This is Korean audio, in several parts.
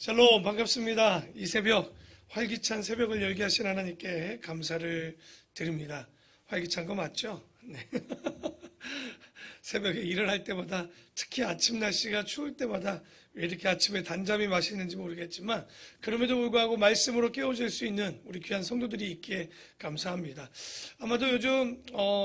샬롬, 반갑습니다. 이 새벽 활기찬 새벽을 열게 하신 하나님께 감사를 드립니다. 활기찬 거 맞죠? 네. 새벽에 일어날 때마다, 특히 아침 날씨가 추울 때마다 왜 이렇게 아침에 단잠이 맛있는지 모르겠지만 그럼에도 불구하고 말씀으로 깨워질 수 있는 우리 귀한 성도들이 있기에 감사합니다. 아마도 요즘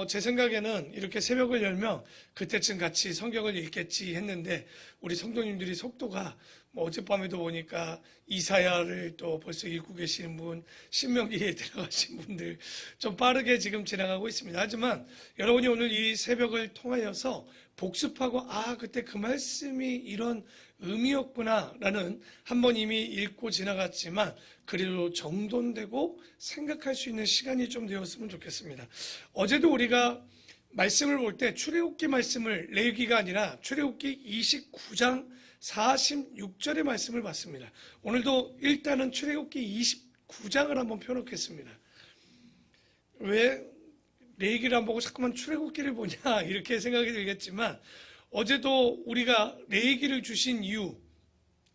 제 생각에는 이렇게 새벽을 열면 그때쯤 같이 성경을 읽겠지 했는데 우리 성도님들이 속도가 어젯밤에도 보니까 이사야를 또 벌써 읽고 계시는 분, 신명기에 들어가신 분들 좀 빠르게 지금 지나가고 있습니다. 하지만 여러분이 오늘 이 새벽을 통하여서 복습하고 그때 그 말씀이 이런 의미였구나 라는 한번 이미 읽고 지나갔지만 그래도 정돈되고 생각할 수 있는 시간이 좀 되었으면 좋겠습니다. 어제도 우리가 말씀을 볼 때 출애굽기 말씀을 레위기가 아니라 출애굽기 29장 46절의 말씀을 봤습니다. 오늘도 일단은 출애굽기 29장을 한번 펴놓겠습니다. 왜 레위기를 안 보고 자꾸만 출애굽기를 보냐 이렇게 생각이 들겠지만 어제도 우리가 레위기를 주신 이유,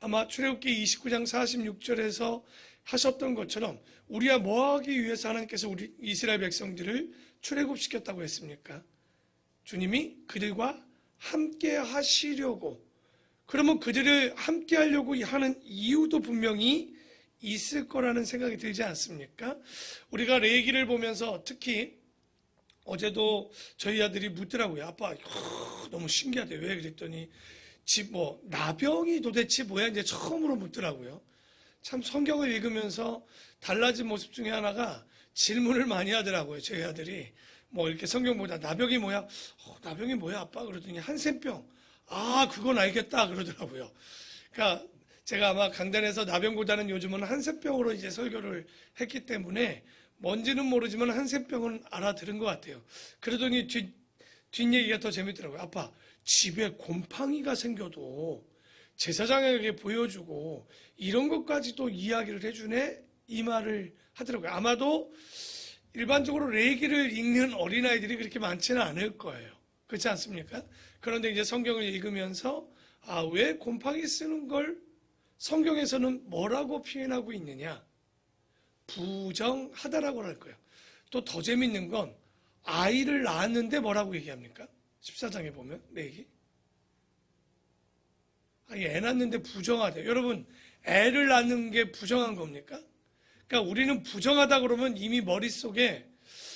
아마 출애굽기 29장 46절에서 하셨던 것처럼 우리가 뭐 하기 위해서 하나님께서 우리 이스라엘 백성들을 출애굽시켰다고 했습니까? 주님이 그들과 함께 하시려고, 그러면 그들을 함께 하려고 하는 이유도 분명히 있을 거라는 생각이 들지 않습니까? 우리가 레위기를 보면서 특히 어제도 저희 아들이 묻더라고요. 아빠, 너무 신기하대. 왜 그랬더니 나병이 도대체 뭐야? 이제 처음으로 묻더라고요. 참 성경을 읽으면서 달라진 모습 중에 하나가 질문을 많이 하더라고요. 저희 아들이 이렇게 성경 보다 나병이 뭐야? 나병이 뭐야, 아빠? 그러더니 한센병. 그건 알겠다 그러더라고요. 그러니까 제가 아마 강단에서 나병보다는 요즘은 한센병으로 이제 설교를 했기 때문에 뭔지는 모르지만 한센병은 알아들은 것 같아요. 그러더니 뒷얘기가 더 재밌더라고요. 아빠, 집에 곰팡이가 생겨도 제사장에게 보여주고 이런 것까지도 이야기를 해주네? 이 말을 하더라고요. 아마도 일반적으로 레위기를 읽는 어린아이들이 그렇게 많지는 않을 거예요. 그렇지 않습니까? 그런데 이제 성경을 읽으면서 왜 곰팡이 쓰는 걸 성경에서는 뭐라고 표현하고 있느냐? 부정하다라고 할 거예요. 또 더 재밌는 건 아이를 낳았는데 뭐라고 얘기합니까? 14장에 보면 레위기. 애 낳는데 부정하대. 여러분, 애를 낳는 게 부정한 겁니까? 그러니까 우리는 부정하다 그러면 이미 머릿속에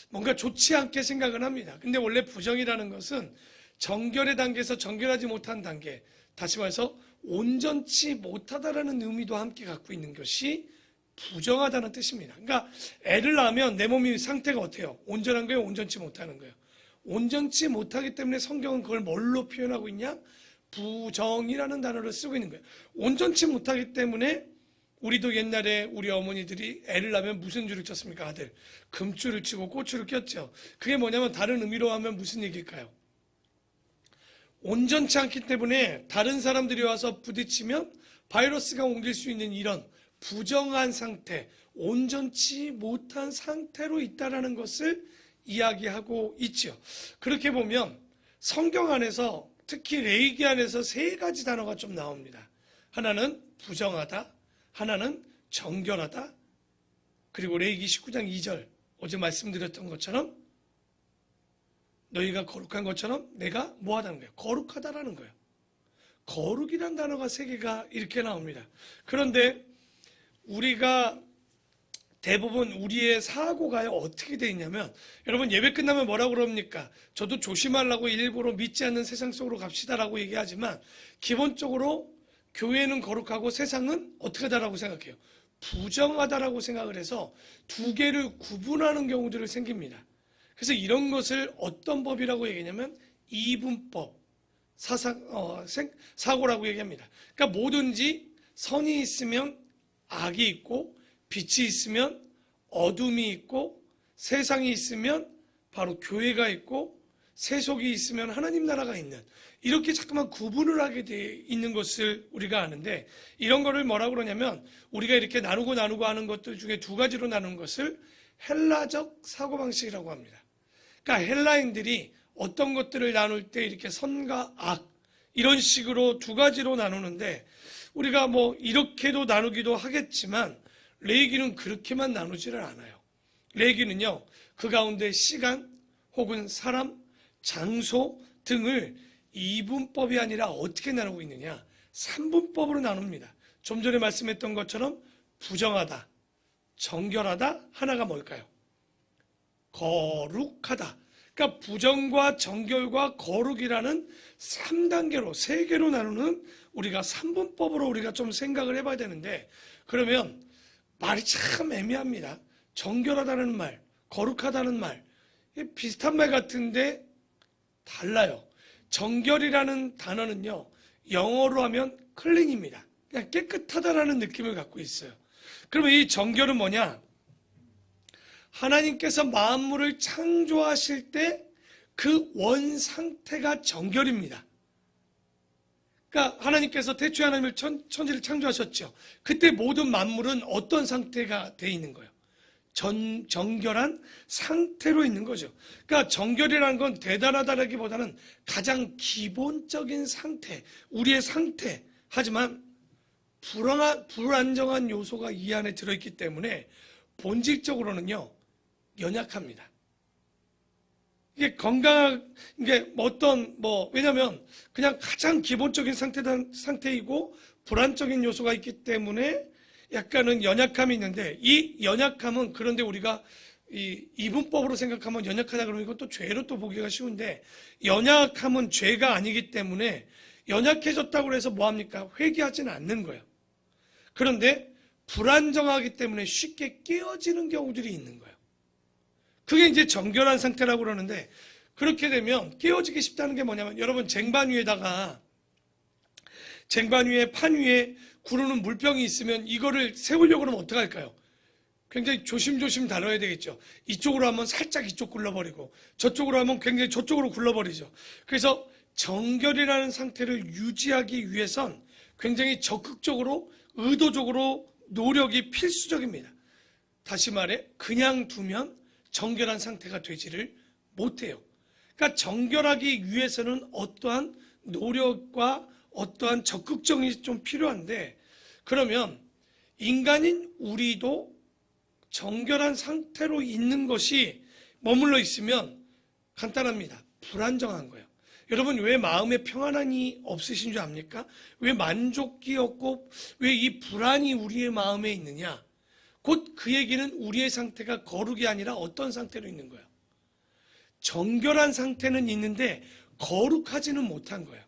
뭔가 좋지 않게 생각을 합니다. 근데 원래 부정이라는 것은 정결의 단계에서 정결하지 못한 단계, 다시 말해서 온전치 못하다라는 의미도 함께 갖고 있는 것이 부정하다는 뜻입니다. 그러니까 애를 낳으면 내 몸이 상태가 어때요? 온전한 거예요? 온전치 못하는 거예요? 온전치 못하기 때문에 성경은 그걸 뭘로 표현하고 있냐? 부정이라는 단어를 쓰고 있는 거예요. 온전치 못하기 때문에 우리도 옛날에 우리 어머니들이 애를 낳으면 무슨 줄을 쳤습니까? 아들, 금줄을 치고 꼬추를 꼈죠. 그게 뭐냐면 다른 의미로 하면 무슨 얘기일까요? 온전치 않기 때문에 다른 사람들이 와서 부딪히면 바이러스가 옮길 수 있는 이런 부정한 상태, 온전치 못한 상태로 있다는 것을 이야기하고 있죠. 그렇게 보면 성경 안에서 특히 레위기 안에서 세 가지 단어가 좀 나옵니다. 하나는 부정하다, 하나는 정결하다, 그리고 레위기 19장 2절 어제 말씀드렸던 것처럼 너희가 거룩한 것처럼 내가 뭐하다는 거예요? 거룩하다라는 거예요. 거룩이란 단어가 세 개가 이렇게 나옵니다. 그런데 우리가 대부분 우리의 사고가 어떻게 되어 있냐면, 여러분 예배 끝나면 뭐라고 그럽니까? 저도 조심하려고 일부러 믿지 않는 세상 속으로 갑시다라고 얘기하지만 기본적으로 교회는 거룩하고 세상은 어떻게 하다라고 생각해요? 부정하다라고 생각을 해서 두 개를 구분하는 경우들이 생깁니다. 그래서 이런 것을 어떤 법이라고 얘기하냐면 이분법, 사고라고 얘기합니다. 그러니까 뭐든지 선이 있으면 악이 있고 빛이 있으면 어둠이 있고 세상이 있으면 바로 교회가 있고 세속이 있으면 하나님 나라가 있는, 이렇게 자꾸만 구분을 하게 돼 있는 것을 우리가 아는데, 이런 거를 뭐라고 그러냐면 우리가 이렇게 나누고 하는 것들 중에 두 가지로 나누는 것을 헬라적 사고방식이라고 합니다. 그러니까 헬라인들이 어떤 것들을 나눌 때 이렇게 선과 악 이런 식으로 두 가지로 나누는데 우리가 뭐 이렇게도 나누기도 하겠지만 레위기는 그렇게만 나누지를 않아요. 레위기는요, 그 가운데 시간 혹은 사람, 장소 등을 이분법이 아니라 어떻게 나누고 있느냐? 3분법으로 나눕니다. 좀 전에 말씀했던 것처럼 부정하다, 정결하다, 하나가 뭘까요? 거룩하다. 그러니까 부정과 정결과 거룩이라는 3단계로, 3개로 나누는 우리가 3분법으로 우리가 좀 생각을 해봐야 되는데, 그러면 말이 참 애매합니다. 정결하다는 말, 거룩하다는 말, 비슷한 말 같은데 달라요. 정결이라는 단어는요, 영어로 하면 클린입니다. 그냥 깨끗하다라는 느낌을 갖고 있어요. 그러면 이 정결은 뭐냐? 하나님께서 만물을 창조하실 때 그 원 상태가 정결입니다. 그러니까 하나님께서 태초에 하나님을 천지를 창조하셨죠. 그때 모든 만물은 어떤 상태가 돼 있는 거예요? 정결한 상태로 있는 거죠. 그러니까 정결이라는 건 대단하다라기보다는 가장 기본적인 상태, 우리의 상태. 하지만 불안정한 요소가 이 안에 들어있기 때문에 본질적으로는요, 연약합니다. 이게 왜냐면 그냥 가장 기본적인 상태이고 불안적인 요소가 있기 때문에 약간은 연약함이 있는데, 이 연약함은 그런데 우리가 이 이분법으로 생각하면 연약하다 그러면 이건 또 죄로 또 보기가 쉬운데, 연약함은 죄가 아니기 때문에 연약해졌다고 해서 뭐합니까? 회개하지는 않는 거예요. 그런데 불안정하기 때문에 쉽게 깨어지는 경우들이 있는 거예요. 그게 이제 정결한 상태라고 그러는데, 그렇게 되면 깨어지기 쉽다는 게 뭐냐면, 여러분 쟁반 위에 판 위에 구르는 물병이 있으면 이거를 세우려고 그러면 어떡할까요? 굉장히 조심조심 다뤄야 되겠죠. 이쪽으로 하면 살짝 이쪽 굴러버리고, 저쪽으로 하면 굉장히 저쪽으로 굴러버리죠. 그래서 정결이라는 상태를 유지하기 위해선 굉장히 적극적으로, 의도적으로 노력이 필수적입니다. 다시 말해, 그냥 두면 정결한 상태가 되지를 못해요. 그러니까 정결하기 위해서는 어떠한 노력과 어떠한 적극성이 좀 필요한데, 그러면 인간인 우리도 정결한 상태로 있는 것이 머물러 있으면 간단합니다. 불안정한 거예요. 여러분, 왜 마음에 평안함이 없으신 줄 압니까? 왜 만족이 없고 왜 이 불안이 우리의 마음에 있느냐? 곧 그 얘기는 우리의 상태가 거룩이 아니라 어떤 상태로 있는 거예요? 정결한 상태는 있는데 거룩하지는 못한 거예요.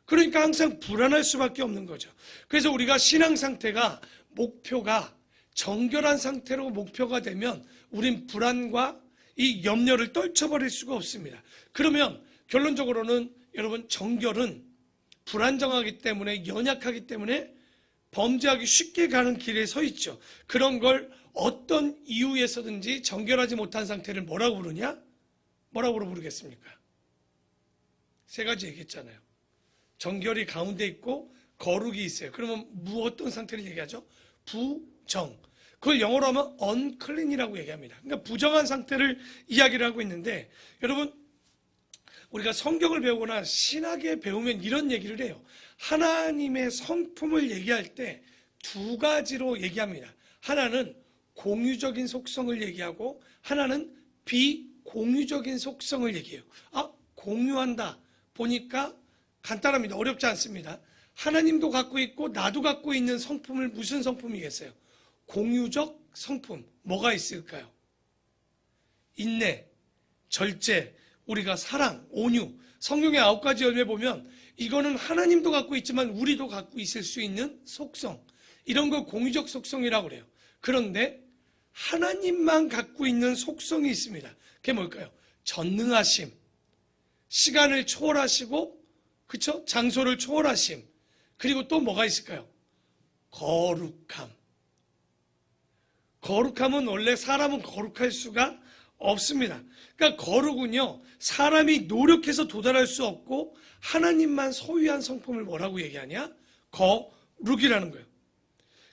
그러니까 항상 불안할 수밖에 없는 거죠. 그래서 우리가 신앙 상태가, 목표가 정결한 상태로 목표가 되면 우린 불안과 이 염려를 떨쳐버릴 수가 없습니다. 그러면 결론적으로는 여러분, 정결은 불안정하기 때문에, 연약하기 때문에 범죄하기 쉽게 가는 길에 서 있죠. 그런 걸 어떤 이유에서든지 정결하지 못한 상태를 뭐라고 부르냐? 뭐라고 부르겠습니까? 세 가지 얘기했잖아요. 정결이 가운데 있고 거룩이 있어요. 그러면 어떤 상태를 얘기하죠? 부정. 그걸 영어로 하면 unclean이라고 얘기합니다. 그러니까 부정한 상태를 이야기를 하고 있는데, 여러분, 우리가 성경을 배우거나 신학에 배우면 이런 얘기를 해요. 하나님의 성품을 얘기할 때 두 가지로 얘기합니다. 하나는 공유적인 속성을 얘기하고 하나는 비공유적인 속성을 얘기해요. 공유한다 보니까 간단합니다. 어렵지 않습니다. 하나님도 갖고 있고 나도 갖고 있는 성품을 무슨 성품이겠어요? 공유적 성품. 뭐가 있을까요? 인내, 절제, 우리가 사랑, 온유. 성경의 9가지 열매 보면 이거는 하나님도 갖고 있지만 우리도 갖고 있을 수 있는 속성. 이런 걸 공유적 속성이라고 그래요. 그런데 하나님만 갖고 있는 속성이 있습니다. 그게 뭘까요? 전능하심, 시간을 초월하시고, 그쵸? 장소를 초월하심. 그리고 또 뭐가 있을까요? 거룩함. 거룩함은 원래 사람은 거룩할 수가 없습니다. 그러니까 거룩은요, 사람이 노력해서 도달할 수 없고 하나님만 소유한 성품을 뭐라고 얘기하냐? 거룩이라는 거예요.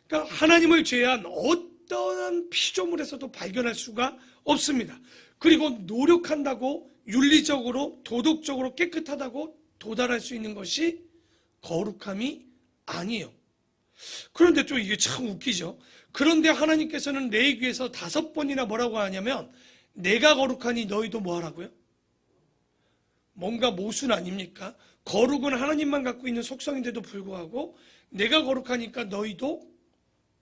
그러니까 하나님을 제외한 어떠한 피조물에서도 발견할 수가 없습니다. 그리고 노력한다고 윤리적으로, 도덕적으로 깨끗하다고 도달할 수 있는 것이 거룩함이 아니에요. 그런데 또 이게 참 웃기죠. 그런데 하나님께서는 레위기에서 5번이나 뭐라고 하냐면 내가 거룩하니 너희도 뭐 하라고요? 뭔가 모순 아닙니까? 거룩은 하나님만 갖고 있는 속성인데도 불구하고 내가 거룩하니까 너희도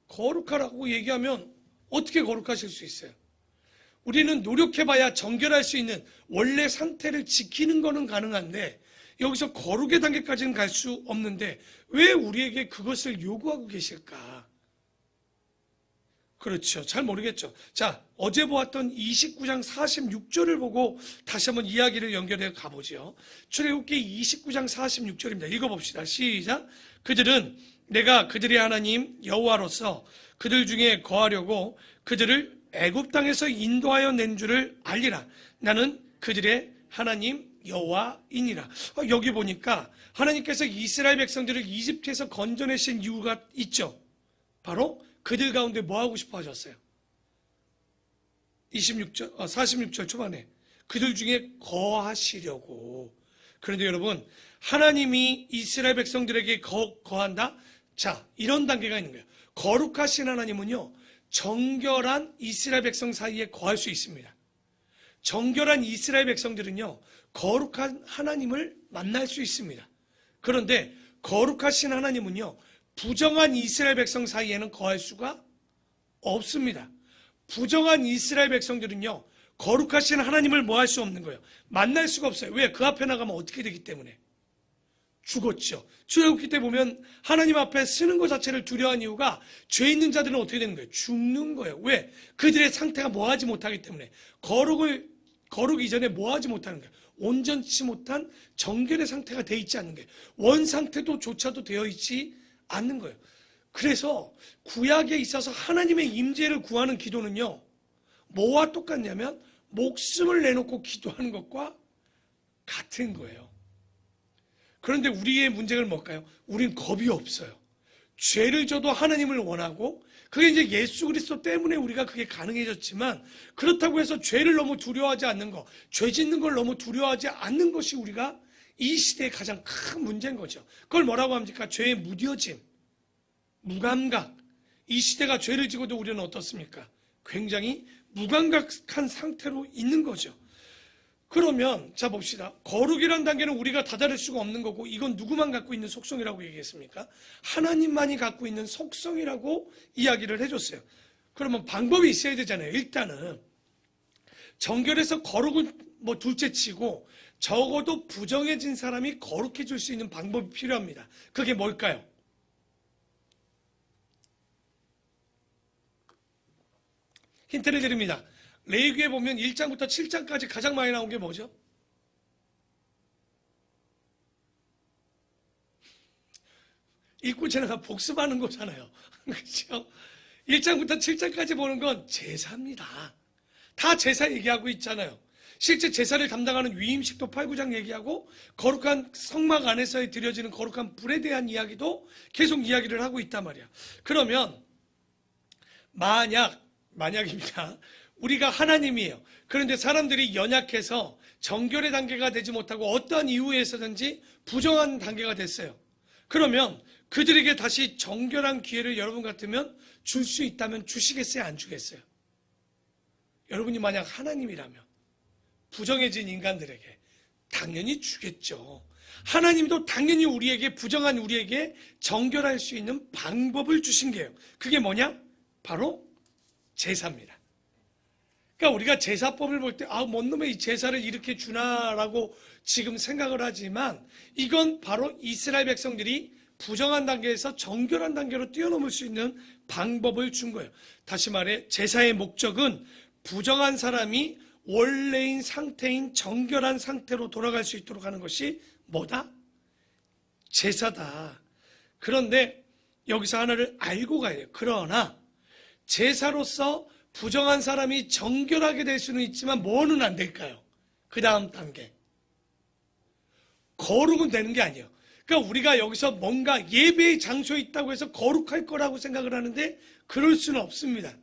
거룩하라고 얘기하면 어떻게 거룩하실 수 있어요? 우리는 노력해봐야 정결할 수 있는 원래 상태를 지키는 거는 가능한데 여기서 거룩의 단계까지는 갈 수 없는데 왜 우리에게 그것을 요구하고 계실까? 그렇죠. 잘 모르겠죠. 자, 어제 보았던 29장 46절을 보고 다시 한번 이야기를 연결해 가보죠. 출애굽기 29장 46절입니다. 읽어봅시다. 시작. 그들은 내가 그들의 하나님 여호와로서 그들 중에 거하려고 그들을 애굽 땅에서 인도하여 낸 줄을 알리라. 나는 그들의 하나님 여호와이니라. 여기 보니까 하나님께서 이스라엘 백성들을 이집트에서 건져내신 이유가 있죠. 바로 그들 가운데 뭐 하고 싶어 하셨어요? 46절 초반에 그들 중에 거하시려고. 그런데 여러분, 하나님이 이스라엘 백성들에게 거한다? 자, 이런 단계가 있는 거예요. 거룩하신 하나님은요, 정결한 이스라엘 백성 사이에 거할 수 있습니다. 정결한 이스라엘 백성들은요, 거룩한 하나님을 만날 수 있습니다. 그런데 거룩하신 하나님은요, 부정한 이스라엘 백성 사이에는 거할 수가 없습니다. 부정한 이스라엘 백성들은요, 거룩하신 하나님을 뭐 할 수 없는 거예요? 만날 수가 없어요. 왜? 그 앞에 나가면 어떻게 되기 때문에? 죽었죠. 출애굽기 때 보면 하나님 앞에 서는 것 자체를 두려워한 이유가 죄 있는 자들은 어떻게 되는 거예요? 죽는 거예요. 왜? 그들의 상태가 뭐 하지 못하기 때문에. 거룩 이전에 뭐 하지 못하는 거예요? 온전치 못한 정결의 상태가 돼 있지 않는 거예요. 원 상태도 조차도 되어 있지 않는 거예요. 그래서 구약에 있어서 하나님의 임재를 구하는 기도는요, 뭐와 똑같냐면 목숨을 내놓고 기도하는 것과 같은 거예요. 그런데 우리의 문제는 뭘까요? 우린 겁이 없어요. 죄를 져도 하나님을 원하고, 그게 이제 예수 그리스도 때문에 우리가 그게 가능해졌지만, 그렇다고 해서 죄를 너무 두려워하지 않는 것, 죄 짓는 걸 너무 두려워하지 않는 것이 우리가 이 시대의 가장 큰 문제인 거죠. 그걸 뭐라고 합니까? 죄의 무뎌짐, 무감각. 이 시대가 죄를 지고도 우리는 어떻습니까? 굉장히 무감각한 상태로 있는 거죠. 그러면 자 봅시다. 거룩이란 단계는 우리가 다다를 수가 없는 거고, 이건 누구만 갖고 있는 속성이라고 얘기했습니까? 하나님만이 갖고 있는 속성이라고 이야기를 해줬어요. 그러면 방법이 있어야 되잖아요. 일단은 정결해서 거룩은 뭐 둘째치고 적어도 부정해진 사람이 거룩해질 수 있는 방법이 필요합니다. 그게 뭘까요? 힌트를 드립니다. 레위기에 보면 1장부터 7장까지 가장 많이 나온 게 뭐죠? 읽고 지나가 복습하는 거잖아요. 그렇죠? 1장부터 7장까지 보는 건 제사입니다. 다 제사 얘기하고 있잖아요. 실제 제사를 담당하는 위임식도 8, 9장 얘기하고, 거룩한 성막 안에서 드려지는 거룩한 불에 대한 이야기도 계속 이야기를 하고 있단 말이야. 그러면 만약입니다. 우리가 하나님이에요. 그런데 사람들이 연약해서 정결의 단계가 되지 못하고 어떠한 이유에서든지 부정한 단계가 됐어요. 그러면 그들에게 다시 정결한 기회를 여러분 같으면 줄 수 있다면 주시겠어요? 안 주겠어요? 여러분이 만약 하나님이라면 부정해진 인간들에게 당연히 주겠죠. 하나님도 당연히 우리에게, 부정한 우리에게 정결할 수 있는 방법을 주신 게요. 그게 뭐냐? 바로 제사입니다. 그러니까 우리가 제사법을 볼 때, 뭔 놈의 이 제사를 이렇게 주나라고 지금 생각을 하지만, 이건 바로 이스라엘 백성들이 부정한 단계에서 정결한 단계로 뛰어넘을 수 있는 방법을 준 거예요. 다시 말해, 제사의 목적은 부정한 사람이 원래인 상태인 정결한 상태로 돌아갈 수 있도록 하는 것이 뭐다? 제사다. 그런데 여기서 하나를 알고 가야 돼요. 그러나 제사로서 부정한 사람이 정결하게 될 수는 있지만 뭐는 안 될까요? 그 다음 단계. 거룩은 되는 게 아니에요. 그러니까 우리가 여기서 뭔가 예배의 장소에 있다고 해서 거룩할 거라고 생각을 하는데 그럴 수는 없습니다.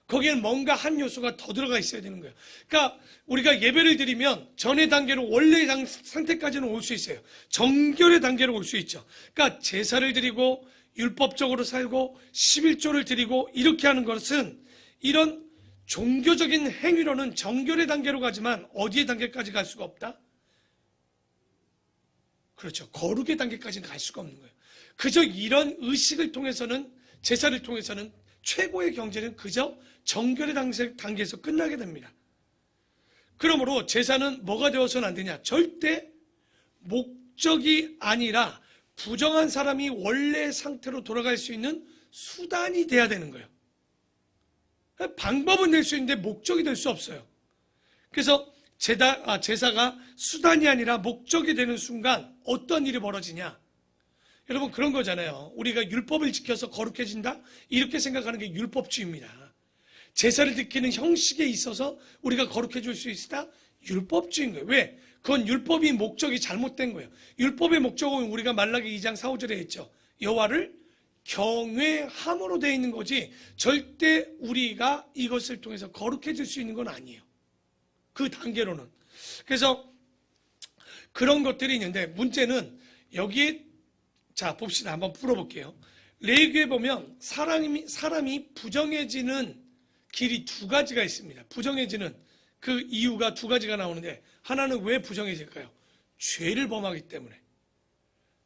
거기에는 뭔가 한 요소가 더 들어가 있어야 되는 거예요. 그러니까 우리가 예배를 드리면 전의 단계로 원래의 상태까지는 올 수 있어요. 정결의 단계로 올 수 있죠. 그러니까 제사를 드리고 율법적으로 살고 11조를 드리고 이렇게 하는 것은 이런 종교적인 행위로는 정결의 단계로 가지만 어디의 단계까지 갈 수가 없다? 그렇죠. 거룩의 단계까지는 갈 수가 없는 거예요. 그저 이런 의식을 통해서는, 제사를 통해서는 최고의 경제는 그저 정결의 단계에서 끝나게 됩니다. 그러므로 제사는 뭐가 되어서는 안 되냐? 절대 목적이 아니라 부정한 사람이 원래 상태로 돌아갈 수 있는 수단이 돼야 되는 거예요. 방법은 될 수 있는데 목적이 될 수 없어요. 그래서 제사가 수단이 아니라 목적이 되는 순간 어떤 일이 벌어지냐? 여러분 그런 거잖아요. 우리가 율법을 지켜서 거룩해진다? 이렇게 생각하는 게 율법주의입니다. 제사를 지키는 형식에 있어서 우리가 거룩해질 수 있다? 율법주의인 거예요. 왜? 그건 율법이 목적이 잘못된 거예요. 율법의 목적은 우리가 말라기 2장 4, 5절에 했죠. 여호와를 경외함으로 되어 있는 거지 절대 우리가 이것을 통해서 거룩해질 수 있는 건 아니에요. 그 단계로는. 그래서 그런 것들이 있는데 문제는 여기에 자 봅시다. 한번 풀어볼게요. 레위기에 보면 사람이 부정해지는 길이 두 가지가 있습니다. 부정해지는 그 이유가 두 가지가 나오는데 하나는 왜 부정해질까요? 죄를 범하기 때문에.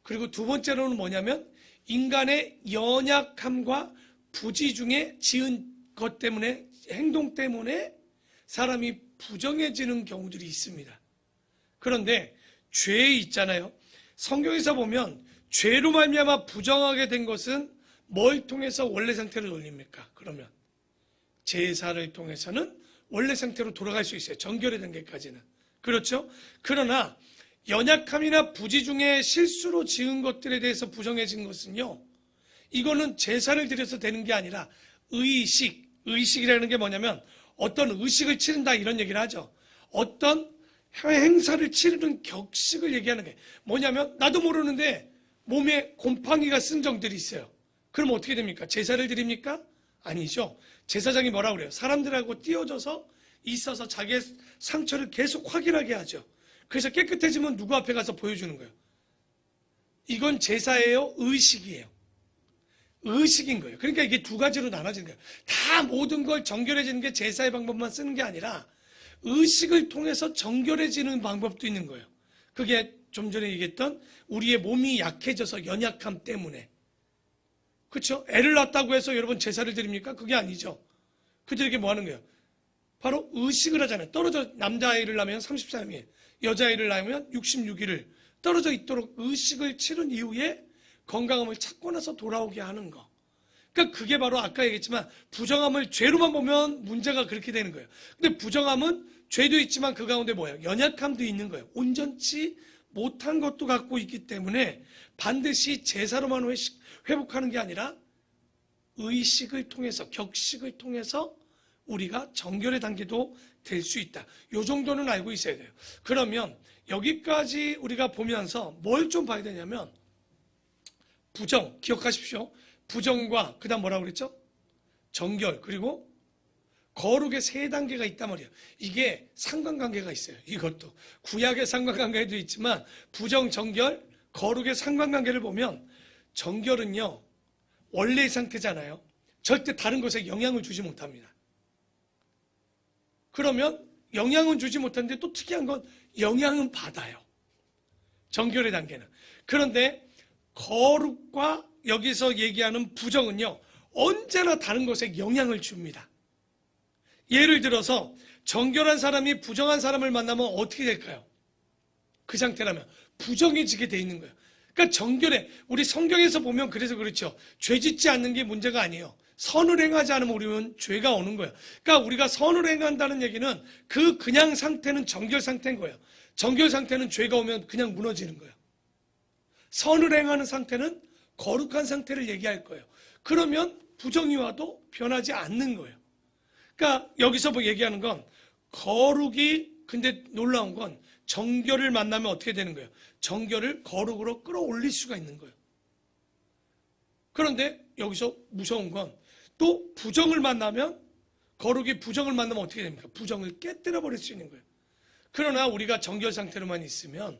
그리고 두 번째로는 뭐냐면 인간의 연약함과 부지 중에 지은 것 때문에, 행동 때문에 사람이 부정해지는 경우들이 있습니다. 그런데 죄 있잖아요. 성경에서 보면 죄로 말미암아 부정하게 된 것은 뭘 통해서 원래 상태로 돌립니까? 그러면 제사를 통해서는 원래 상태로 돌아갈 수 있어요. 정결의 단계까지는. 그렇죠? 그러나 연약함이나 부지 중에 실수로 지은 것들에 대해서 부정해진 것은요, 이거는 제사를 드려서 되는 게 아니라 의식이라는 게 뭐냐면 어떤 의식을 치른다 이런 얘기를 하죠. 어떤 행사를 치르는 격식을 얘기하는 게 뭐냐면 나도 모르는데 몸에 곰팡이가 쓴 정들이 있어요. 그럼 어떻게 됩니까? 제사를 드립니까? 아니죠. 제사장이 뭐라 그래요? 사람들하고 띄어져서 있어서 자기의 상처를 계속 확인하게 하죠. 그래서 깨끗해지면 누구 앞에 가서 보여주는 거예요. 이건 제사예요? 의식이에요? 의식인 거예요. 그러니까 이게 두 가지로 나눠지는 거예요. 다 모든 걸 정결해지는 게 제사의 방법만 쓰는 게 아니라 의식을 통해서 정결해지는 방법도 있는 거예요. 그게 좀 전에 얘기했던 우리의 몸이 약해져서 연약함 때문에. 그렇죠? 애를 낳았다고 해서 여러분 제사를 드립니까? 그게 아니죠. 그들에게 뭐 하는 거예요? 바로 의식을 하잖아요. 남자아이를 낳으면 33일, 여자아이를 낳으면 66일을 떨어져 있도록 의식을 치른 이후에 건강함을 찾고 나서 돌아오게 하는 거. 그러니까 그게 바로 아까 얘기했지만 부정함을 죄로만 보면 문제가 그렇게 되는 거예요. 근데 부정함은 죄도 있지만 그 가운데 뭐예요? 연약함도 있는 거예요. 온전치 못한 것도 갖고 있기 때문에 반드시 제사로만 회복하는 게 아니라 의식을 통해서, 격식을 통해서 우리가 정결의 단계도 될 수 있다. 이 정도는 알고 있어야 돼요. 그러면 여기까지 우리가 보면서 뭘 좀 봐야 되냐면 부정, 기억하십시오. 부정과 그 다음 뭐라고 그랬죠? 정결, 그리고 거룩의 세 단계가 있단 말이에요. 이게 상관관계가 있어요. 이것도 구약의 상관관계도 있지만 부정, 정결, 거룩의 상관관계를 보면 정결은요 원래의 상태잖아요. 절대 다른 것에 영향을 주지 못합니다. 그러면 영향은 주지 못하는데 또 특이한 건 영향은 받아요. 정결의 단계는. 그런데 거룩과 여기서 얘기하는 부정은요 언제나 다른 것에 영향을 줍니다. 예를 들어서 정결한 사람이 부정한 사람을 만나면 어떻게 될까요? 그 상태라면 부정해지게 돼 있는 거예요. 그러니까 정결해. 우리 성경에서 보면 그래서 그렇죠. 죄 짓지 않는 게 문제가 아니에요. 선을 행하지 않으면 우리는 죄가 오는 거예요. 그러니까 우리가 선을 행한다는 얘기는 그냥 상태는 정결 상태인 거예요. 정결 상태는 죄가 오면 그냥 무너지는 거예요. 선을 행하는 상태는 거룩한 상태를 얘기할 거예요. 그러면 부정이 와도 변하지 않는 거예요. 그러니까 여기서 뭐 얘기하는 건 거룩이 근데 놀라운 건 정결을 만나면 어떻게 되는 거예요? 정결을 거룩으로 끌어올릴 수가 있는 거예요. 그런데 여기서 무서운 건 또 부정을 만나면 거룩이 부정을 만나면 어떻게 됩니까? 부정을 깨뜨려 버릴 수 있는 거예요. 그러나 우리가 정결 상태로만 있으면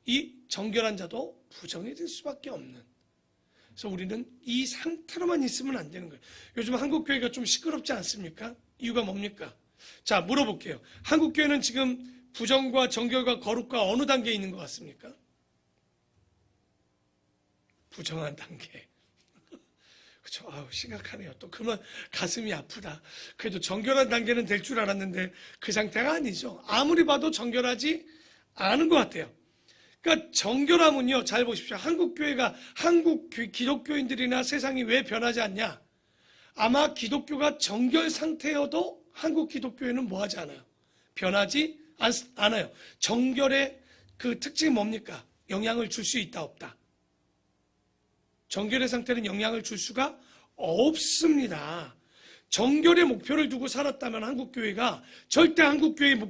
이 정결한 자도 부정해질 수밖에 없는 그래서 우리는 이 상태로만 있으면 안 되는 거예요. 요즘 한국교회가 좀 시끄럽지 않습니까? 이유가 뭡니까? 자, 물어볼게요. 한국교회는 지금 부정과 정결과 거룩과 어느 단계에 있는 것 같습니까? 부정한 단계. 그렇죠. 아우, 심각하네요. 또 그러면 가슴이 아프다. 그래도 정결한 단계는 될 줄 알았는데 그 상태가 아니죠. 아무리 봐도 정결하지 않은 것 같아요. 그러니까 정결함은요, 잘 보십시오. 한국교회가, 한국 기독교인들이나 세상이 왜 변하지 않냐? 아마 기독교가 정결 상태여도 한국 기독교회는 뭐 하지 않아요? 변하지 않아요. 정결의 그 특징이 뭡니까? 영향을 줄 수 있다, 없다? 정결의 상태는 영향을 줄 수가 없습니다. 정결의 목표를 두고 살았다면 한국교회가 절대 한국교회의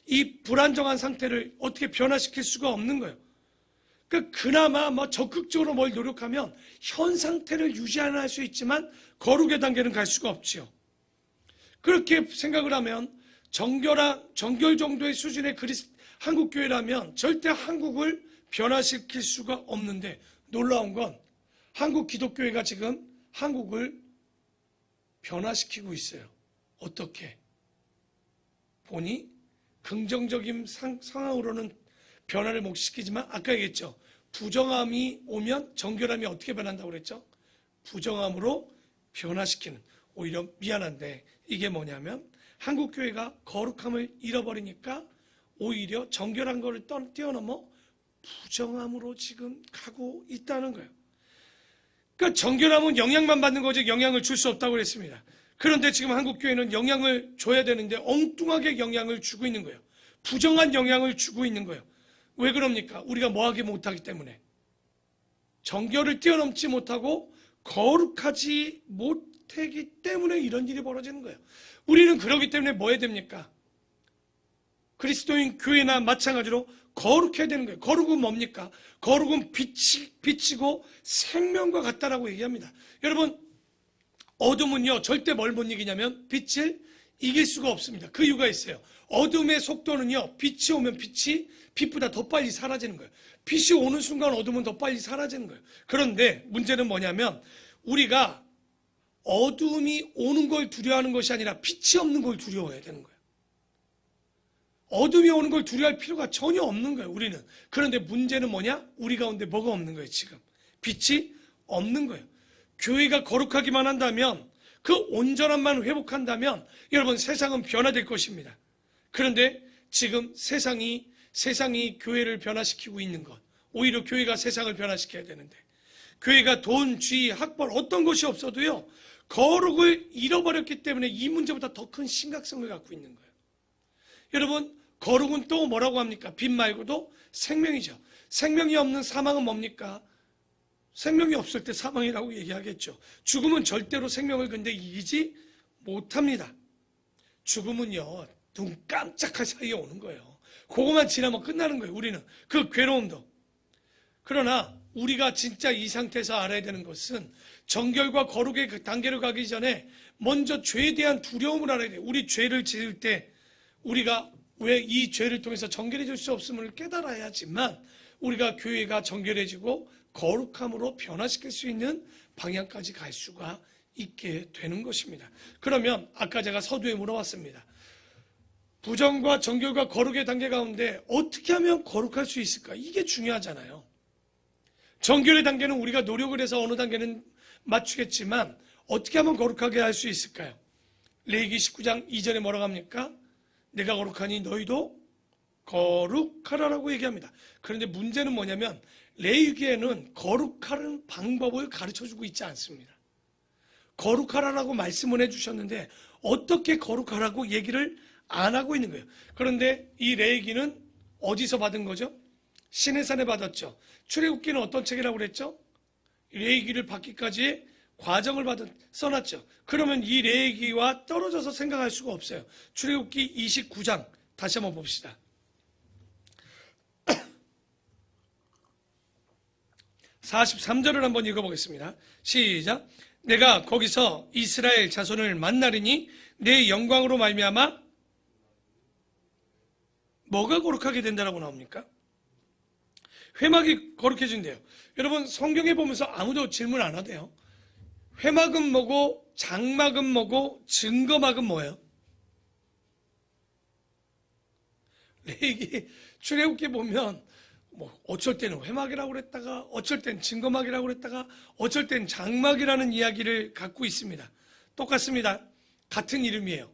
이 불안정한 상태를 어떻게 변화시킬 수가 없는 거예요. 그러니까 그나마 뭐 적극적으로 뭘 노력하면 현 상태를 유지하는 할 수 있지만 거룩의 단계는 갈 수가 없지요. 그렇게 생각을 하면 정결 정도의 수준의 한국교회라면 절대 한국을 변화시킬 수가 없는데 놀라운 건 한국 기독교회가 지금 한국을 변화시키고 있어요. 어떻게? 보니 긍정적인 상황으로는 변화를 못 시키지만 아까 얘기했죠. 부정함이 오면 정결함이 어떻게 변한다고 그랬죠? 부정함으로 변화시키는. 오히려 미안한데 이게 뭐냐면 한국교회가 거룩함을 잃어버리니까 오히려 정결한 거를 뛰어넘어 부정함으로 지금 가고 있다는 거예요. 그러니까 정결함은 영향만 받는 거지 영향을 줄 수 없다고 그랬습니다. 그런데 지금 한국교회는 영향을 줘야 되는데 엉뚱하게 영향을 주고 있는 거예요. 부정한 영향을 주고 있는 거예요. 왜 그럽니까? 우리가 뭐하기 못하기 때문에. 정결을 뛰어넘지 못하고 거룩하지 못하기 때문에 이런 일이 벌어지는 거예요. 우리는 그러기 때문에 뭐 해야 됩니까? 그리스도인 교회나 마찬가지로 거룩해야 되는 거예요. 거룩은 뭡니까? 거룩은 빛이고 생명과 같다라고 얘기합니다. 여러분, 어둠은요 절대 뭘 못 이기냐면 빛을 이길 수가 없습니다. 그 이유가 있어요. 어둠의 속도는요, 빛이 오면 빛보다 더 빨리 사라지는 거예요. 빛이 오는 순간 어둠은 더 빨리 사라지는 거예요. 그런데 문제는 뭐냐면 우리가 어둠이 오는 걸 두려워하는 것이 아니라 빛이 없는 걸 두려워해야 되는 거예요. 어둠이 오는 걸 두려워할 필요가 전혀 없는 거예요, 우리는. 그런데 문제는 뭐냐? 우리 가운데 뭐가 없는 거예요, 지금? 빛이 없는 거예요. 교회가 거룩하기만 한다면, 그 온전함만 회복한다면, 여러분, 세상은 변화될 것입니다. 그런데 지금 세상이 교회를 변화시키고 있는 것, 오히려 교회가 세상을 변화시켜야 되는데, 교회가 돈, 쥐, 학벌, 어떤 것이 없어도요, 거룩을 잃어버렸기 때문에 이 문제보다 더 큰 심각성을 갖고 있는 거예요. 여러분, 거룩은 또 뭐라고 합니까? 빛 말고도 생명이죠. 생명이 없는 사망은 뭡니까? 생명이 없을 때 사망이라고 얘기하겠죠. 죽음은 절대로 생명을 근데 이기지 못합니다. 죽음은요, 눈 깜짝할 사이에 오는 거예요. 그거만 지나면 끝나는 거예요, 우리는. 그 괴로움도. 그러나 우리가 진짜 이 상태에서 알아야 되는 것은 정결과 거룩의 그 단계를 가기 전에 먼저 죄에 대한 두려움을 알아야 돼요. 우리 죄를 지을 때 우리가 왜 이 죄를 통해서 정결해질 수 없음을 깨달아야지만 우리가 교회가 정결해지고 거룩함으로 변화시킬 수 있는 방향까지 갈 수가 있게 되는 것입니다. 그러면 아까 제가 서두에 물어봤습니다. 부정과 정결과 거룩의 단계 가운데 어떻게 하면 거룩할 수 있을까? 이게 중요하잖아요. 정결의 단계는 우리가 노력을 해서 어느 단계는 맞추겠지만 어떻게 하면 거룩하게 할 수 있을까요? 레위기 19장 2절에 뭐라고 합니까? 내가 거룩하니 너희도 거룩하라라고 얘기합니다. 그런데 문제는 뭐냐면 레위기에는 거룩하는 방법을 가르쳐주고 있지 않습니다. 거룩하라라고 말씀을 해주셨는데 어떻게 거룩하라고 얘기를 안 하고 있는 거예요. 그런데 이 레위기는 어디서 받은 거죠? 시내산에 받았죠. 출애굽기는 어떤 책이라고 그랬죠? 레위기를 받기까지의 과정을 써놨죠. 그러면 이 레위기와 떨어져서 생각할 수가 없어요. 출애굽기 29장 다시 한번 봅시다. 43절을 한번 읽어보겠습니다. 시작. 내가 거기서 이스라엘 자손을 만나리니 내 영광으로 말미암아 뭐가 거룩하게 된다라고 나옵니까? 회막이 거룩해진대요. 여러분 성경에 보면서 아무도 질문 안 하대요. 회막은 뭐고 장막은 뭐고 증거막은 뭐예요? 레위기 출애굽기 보면 뭐 어쩔 때는 회막이라고 그랬다가 어쩔 땐 증거막이라고 그랬다가 어쩔 땐 장막이라는 이야기를 갖고 있습니다. 똑같습니다. 같은 이름이에요.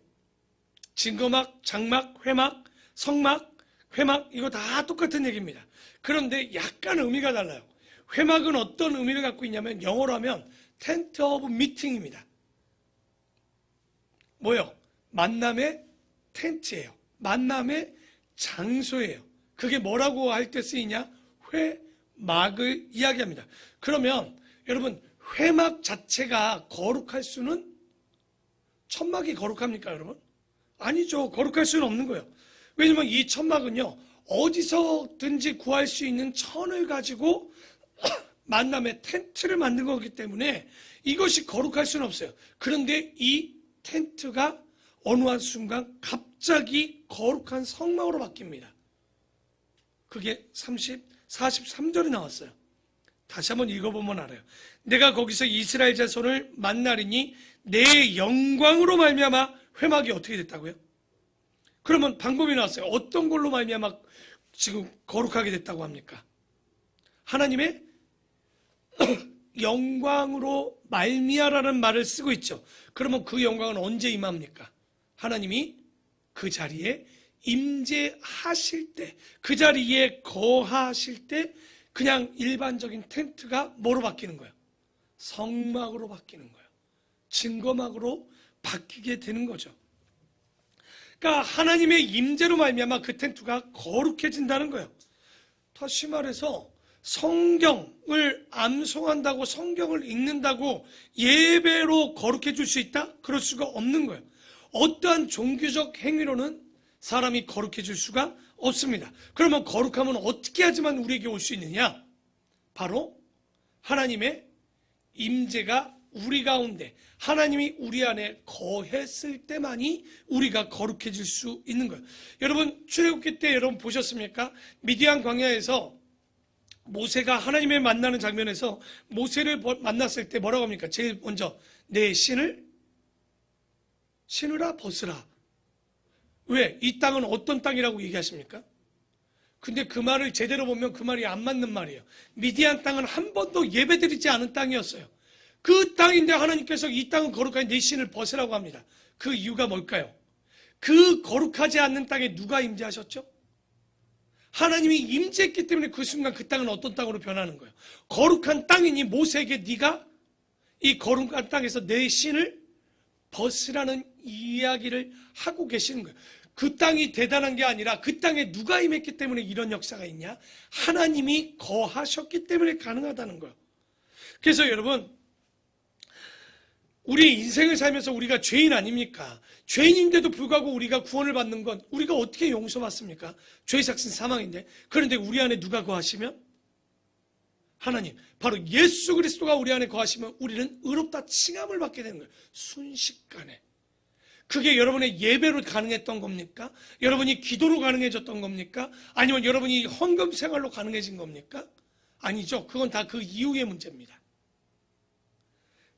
증거막, 장막, 회막, 성막, 회막 이거 다 똑같은 얘기입니다. 그런데 약간 의미가 달라요. 회막은 어떤 의미를 갖고 있냐면 영어로 하면 텐트 오브 미팅입니다. 뭐요? 만남의 텐트예요. 만남의 장소예요. 그게 뭐라고 할 때 쓰이냐? 회막을 이야기합니다. 그러면 여러분 회막 자체가 거룩할 수는 천막이 거룩합니까 여러분? 아니죠. 거룩할 수는 없는 거예요. 왜냐면 이 천막은요 어디서든지 구할 수 있는 천을 가지고 만남의 텐트를 만든 거기 때문에 이것이 거룩할 수는 없어요. 그런데 이 텐트가 어느 한 순간 갑자기 거룩한 성막으로 바뀝니다. 그게 43절에 나왔어요. 다시 한번 읽어보면 알아요. 내가 거기서 이스라엘 자손을 만나리니 내 영광으로 말미암아 회막이 어떻게 됐다고요? 그러면 방법이 나왔어요. 어떤 걸로 말미암아 지금 거룩하게 됐다고 합니까? 하나님의 영광으로 말미암아라는 말을 쓰고 있죠. 그러면 그 영광은 언제 임합니까? 하나님이 그 자리에 임재하실 때, 그 자리에 거하실 때 그냥 일반적인 텐트가 뭐로 바뀌는 거예요? 성막으로 바뀌는 거예요. 증거막으로 바뀌게 되는 거죠. 그러니까 하나님의 임재로 말미암아 그 텐트가 거룩해진다는 거예요. 다시 말해서 성경을 암송한다고 성경을 읽는다고 예배로 거룩해질 수 있다? 그럴 수가 없는 거예요. 어떠한 종교적 행위로는 사람이 거룩해질 수가 없습니다. 그러면 거룩함은 어떻게 하지만 우리에게 올 수 있느냐? 바로 하나님의 임재가 우리 가운데 하나님이 우리 안에 거했을 때만이 우리가 거룩해질 수 있는 거예요. 여러분 출애굽기 때 여러분 보셨습니까? 미디안 광야에서 모세가 하나님을 만나는 장면에서 모세를 만났을 때 뭐라고 합니까? 제일 먼저 내 신을 신으라 벗으라. 왜? 이 땅은 어떤 땅이라고 얘기하십니까? 근데 그 말을 제대로 보면 그 말이 안 맞는 말이에요. 미디안 땅은 한 번도 예배드리지 않은 땅이었어요. 그 땅인데 하나님께서 이 땅은 거룩하니 내 신을 벗으라고 합니다. 그 이유가 뭘까요? 그 거룩하지 않는 땅에 누가 임재하셨죠? 하나님이 임재했기 때문에 그 순간 그 땅은 어떤 땅으로 변하는 거예요. 거룩한 땅이니 모세에게 네가 이 거룩한 땅에서 내 신을 벗으라는 이야기를 하고 계시는 거예요. 그 땅이 대단한 게 아니라 그 땅에 누가 임했기 때문에 이런 역사가 있냐? 하나님이 거하셨기 때문에 가능하다는 거예요. 그래서 여러분 우리 인생을 살면서 우리가 죄인 아닙니까? 죄인인데도 불구하고 우리가 구원을 받는 건 우리가 어떻게 용서받습니까? 죄의 삭신 사망인데. 그런데 우리 안에 누가 거하시면? 하나님, 바로 예수 그리스도가 우리 안에 거하시면 우리는 의롭다 칭함을 받게 되는 거예요. 순식간에. 그게 여러분의 예배로 가능했던 겁니까? 여러분이 기도로 가능해졌던 겁니까? 아니면 여러분이 헌금 생활로 가능해진 겁니까? 아니죠. 그건 다 그 이후의 문제입니다.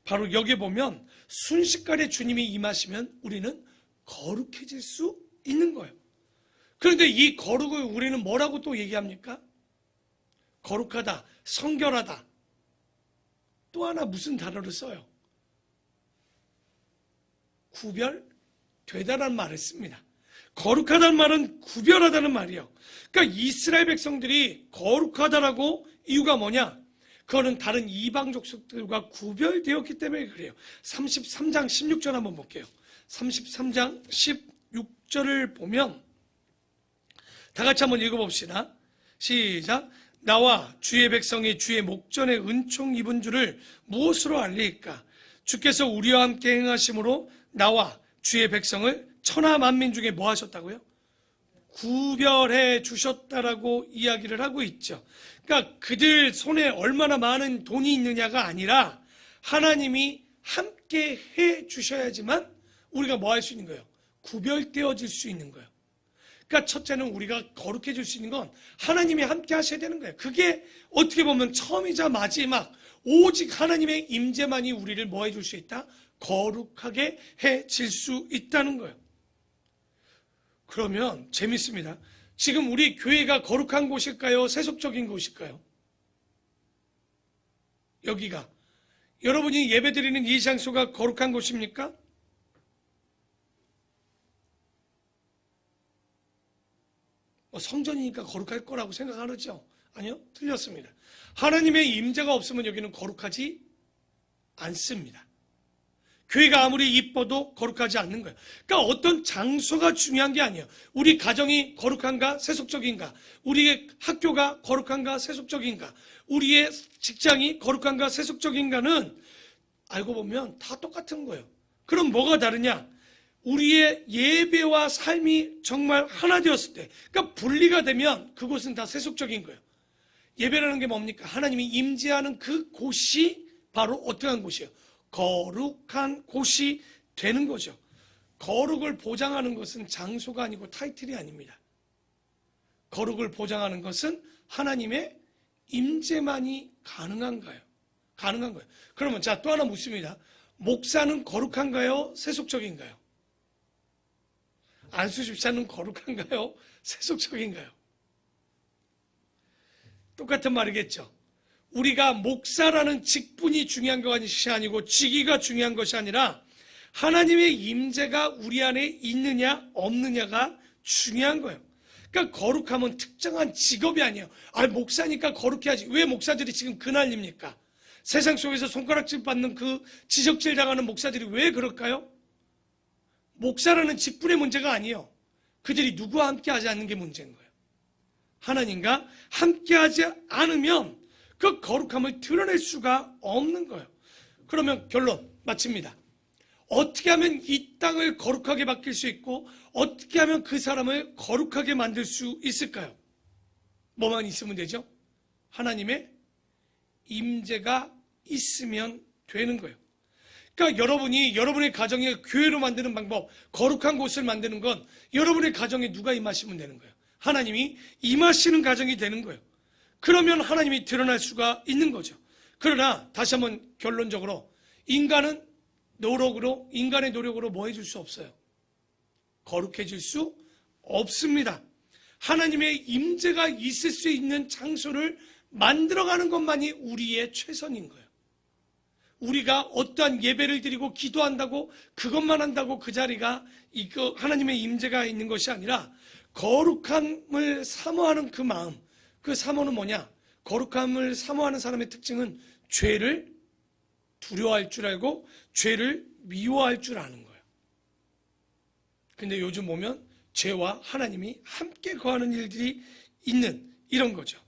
바로 여기에 보면 순식간에 주님이 임하시면 우리는 거룩해질 수 있는 거예요. 그런데 이 거룩을 우리는 뭐라고 또 얘기합니까? 거룩하다, 성결하다. 또 하나 무슨 단어를 써요? 구별되다라는 말을 씁니다. 거룩하다는 말은 구별하다는 말이에요. 그러니까 이스라엘 백성들이 거룩하다라고 이유가 뭐냐? 그거는 다른 이방 족속들과 구별되었기 때문에 그래요. 33장 16절 한번 볼게요. 33장 16절을 보면 다 같이 한번 읽어봅시다. 시작. 나와 주의 백성이 주의 목전에 은총 입은 줄을 무엇으로 알리까? 주께서 우리와 함께 행하심으로 나와 주의 백성을 천하 만민 중에 뭐 하셨다고요? 구별해 주셨다라고 이야기를 하고 있죠. 그러니까 그들 손에 얼마나 많은 돈이 있느냐가 아니라 하나님이 함께 해 주셔야지만 우리가 뭐 할 수 있는 거예요? 구별되어질 수 있는 거예요. 그러니까 첫째는 우리가 거룩해질 수 있는 건 하나님이 함께 하셔야 되는 거예요. 그게 어떻게 보면 처음이자 마지막, 오직 하나님의 임재만이 우리를 뭐 해줄 수 있다? 거룩하게 해질 수 있다는 거예요. 그러면 재밌습니다. 지금 우리 교회가 거룩한 곳일까요? 세속적인 곳일까요? 여기가 여러분이 예배드리는 이 장소가 거룩한 곳입니까? 성전이니까 거룩할 거라고 생각하죠? 아니요, 틀렸습니다. 하나님의 임재가 없으면 여기는 거룩하지 않습니다. 교회가 아무리 이뻐도 거룩하지 않는 거예요. 그러니까 어떤 장소가 중요한 게 아니에요. 우리 가정이 거룩한가 세속적인가, 우리의 학교가 거룩한가 세속적인가, 우리의 직장이 거룩한가 세속적인가는 알고 보면 다 똑같은 거예요. 그럼 뭐가 다르냐? 우리의 예배와 삶이 정말 하나 되었을 때, 그러니까 분리가 되면 그곳은 다 세속적인 거예요. 예배라는 게 뭡니까? 하나님이 임재하는 그 곳이 바로 어떠한 곳이에요? 거룩한 곳이 되는 거죠. 거룩을 보장하는 것은 장소가 아니고 타이틀이 아닙니다. 거룩을 보장하는 것은 하나님의 임재만이 가능한 거예요. 그러면 자, 또 하나 묻습니다. 목사는 거룩한가요? 세속적인가요? 안수 집사는 거룩한가요? 세속적인가요? 똑같은 말이겠죠. 우리가 목사라는 직분이 중요한 것이 아니고 직위가 중요한 것이 아니라 하나님의 임재가 우리 안에 있느냐 없느냐가 중요한 거예요. 그러니까 거룩함은 특정한 직업이 아니에요. 목사니까 거룩해야지. 왜 목사들이 지금 그난립니까? 세상 속에서 손가락질 받는 그 지적질 당하는 목사들이 왜 그럴까요? 목사라는 직분의 문제가 아니에요. 그들이 누구와 함께하지 않는 게 문제인 거예요. 하나님과 함께하지 않으면 그 거룩함을 드러낼 수가 없는 거예요. 그러면 결론 마칩니다. 어떻게 하면 이 땅을 거룩하게 바뀔 수 있고 어떻게 하면 그 사람을 거룩하게 만들 수 있을까요? 뭐만 있으면 되죠? 하나님의 임재가 있으면 되는 거예요. 그러니까 여러분이 여러분의 가정에 교회로 만드는 방법, 거룩한 곳을 만드는 건 여러분의 가정에 누가 임하시면 되는 거예요. 하나님이 임하시는 가정이 되는 거예요. 그러면 하나님이 드러날 수가 있는 거죠. 그러나 다시 한번 결론적으로 인간의 노력으로 뭐 해줄 수 없어요? 거룩해질 수 없습니다. 하나님의 임재가 있을 수 있는 장소를 만들어가는 것만이 우리의 최선인 거예요. 우리가 어떠한 예배를 드리고 기도한다고 그것만 한다고 그 자리가 하나님의 임재가 있는 것이 아니라 거룩함을 사모하는 그 마음, 그 사모는 뭐냐? 거룩함을 사모하는 사람의 특징은 죄를 두려워할 줄 알고 죄를 미워할 줄 아는 거예요. 근데 요즘 보면 죄와 하나님이 함께 거하는 일들이 있는 이런 거죠.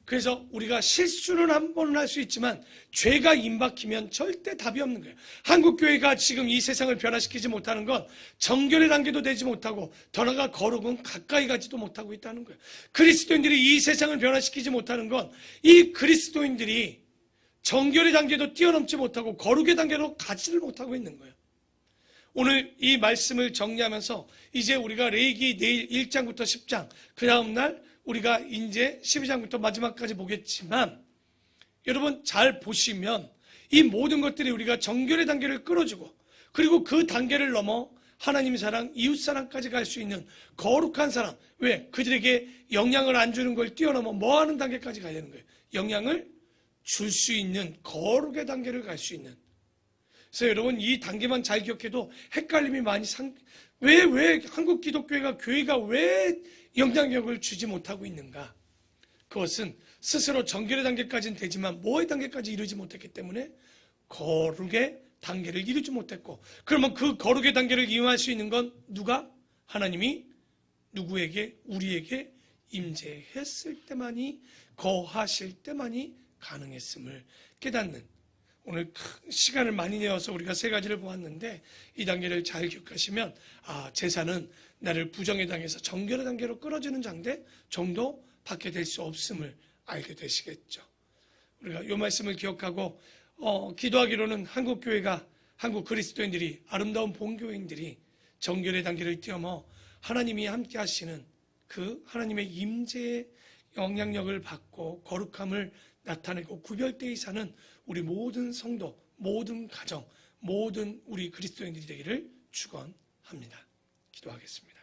그래서 우리가 실수는 한 번은 할 수 있지만 죄가 임박히면 절대 답이 없는 거예요. 한국교회가 지금 이 세상을 변화시키지 못하는 건 정결의 단계도 되지 못하고 더 나아가 거룩은 가까이 가지도 못하고 있다는 거예요. 그리스도인들이 이 세상을 변화시키지 못하는 건 이 그리스도인들이 정결의 단계도 뛰어넘지 못하고 거룩의 단계로 가지를 못하고 있는 거예요. 오늘 이 말씀을 정리하면서 이제 우리가 레위기 내일 1장부터 10장 그 다음날 우리가 이제 12장부터 마지막까지 보겠지만 여러분 잘 보시면 이 모든 것들이 우리가 정결의 단계를 끌어주고 그리고 그 단계를 넘어 하나님 사랑, 이웃 사랑까지 갈 수 있는 거룩한 사람. 왜? 그들에게 영향을 안 주는 걸 뛰어넘어 뭐 하는 단계까지 가야 되는 거예요? 영향을 줄 수 있는 거룩의 단계를 갈 수 있는. 그래서 여러분 이 단계만 잘 기억해도 헷갈림이 많이 왜 한국 기독교회가 교회가 왜 영향력을 주지 못하고 있는가? 그것은 스스로 정결의 단계까지는 되지만 뭐의 단계까지 이루지 못했기 때문에 거룩의 단계를 이루지 못했고, 그러면 그 거룩의 단계를 이용할 수 있는 건 누가? 하나님이 누구에게? 우리에게 임재했을 때만이, 거하실 때만이 가능했음을 깨닫는, 오늘 시간을 많이 내어서 우리가 세 가지를 보았는데 이 단계를 잘 기억하시면 제사는 나를 부정의 단계에서 정결의 단계로 끌어주는 정도 받게 될 수 없음을 알게 되시겠죠. 우리가 이 말씀을 기억하고 기도하기로는 한국 그리스도인들이, 아름다운 본교인들이 정결의 단계를 뛰어넘어 하나님이 함께 하시는 그 하나님의 임재의 영향력을 받고 거룩함을 나타내고 구별되이 사는 우리 모든 성도, 모든 가정, 모든 우리 그리스도인들이 되기를 축원합니다. 기도하겠습니다.